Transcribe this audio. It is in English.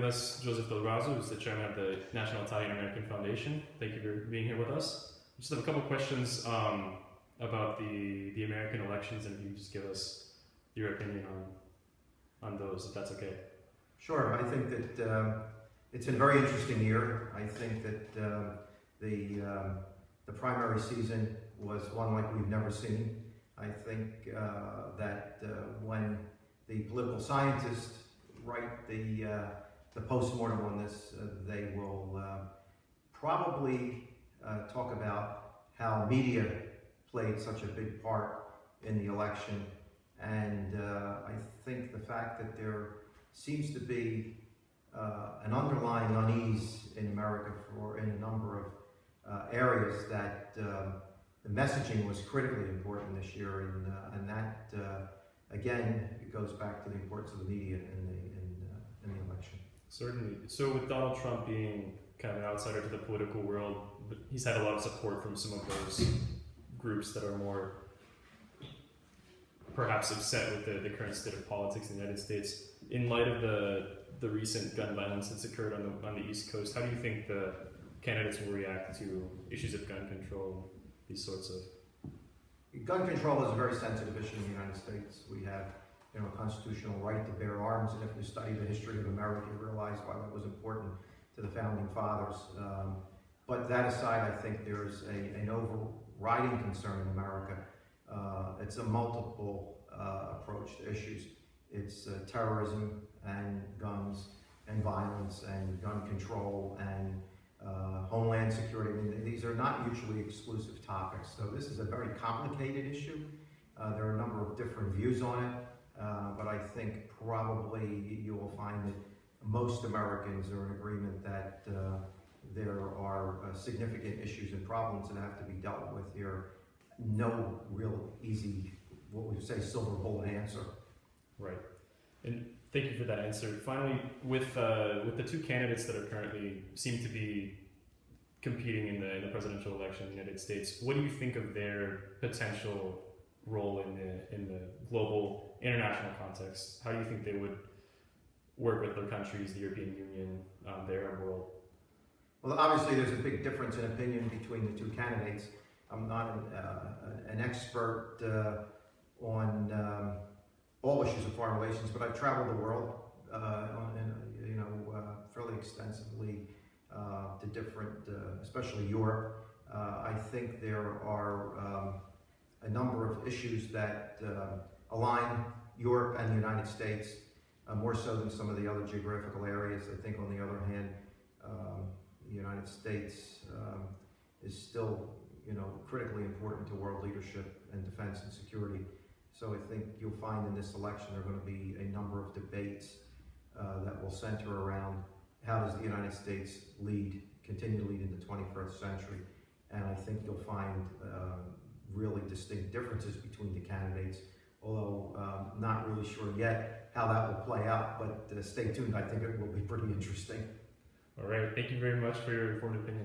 us Joseph Del Raso, who's the chairman of the National Italian American Foundation. Thank you for being here with us. I just have a couple questions about the American elections, and if you could just give us your opinion on those, if that's okay. Sure. I think that it's a very interesting year. I think that the primary season was one like we've never seen. I think that when the political scientists write the postmortem on this, they will probably talk about how media played such a big part in the election. And I think the fact that there seems to be an underlying unease in America in a number of areas that the messaging was critically important this year, and that again, it goes back to the importance of the media in the election. Certainly. So with Donald Trump being kind of an outsider to the political world, but he's had a lot of support from some of those groups that are more perhaps upset with the current state of politics in the United States. In light of the recent gun violence that's occurred on the East Coast, how do you think the candidates will react to issues of gun control, these sorts of... Gun control is a very sensitive issue in the United States. We have a constitutional right to bear arms, and if you study the history of America, you realize why that was important to the founding fathers. But that aside, I think there's an overriding concern in America. It's a multiple approach to issues. It's terrorism and guns and violence and gun control and homeland security. I mean, these are not mutually exclusive topics. So this is a very complicated issue. There are a number of different views on it, but I think probably you will find that most Americans are in agreement that there are significant issues and problems that have to be dealt with here. No real easy, what we say, silver bullet answer. Right. And thank you for that answer. Finally, with the two candidates that are currently seem to be competing in the presidential election in the United States, what do you think of their potential role in the global international context? How do you think they would work with their countries, the European Union, the Arab world? Well, obviously there's a big difference in opinion between the two candidates. I'm not an expert on all issues of foreign relations, but I've traveled the world, fairly extensively to different, especially Europe. I think there are a number of issues that align Europe and the United States more so than some of the other geographical areas. I think, on the other hand, the United States is still, critically important to world leadership and defense and security. So I think you'll find in this election there are going to be a number of debates that will center around how does the United States continue to lead in the 21st century. And I think you'll find really distinct differences between the candidates, although not really sure yet how that will play out, but stay tuned. I think it will be pretty interesting. All right. Thank you very much for your informed opinion.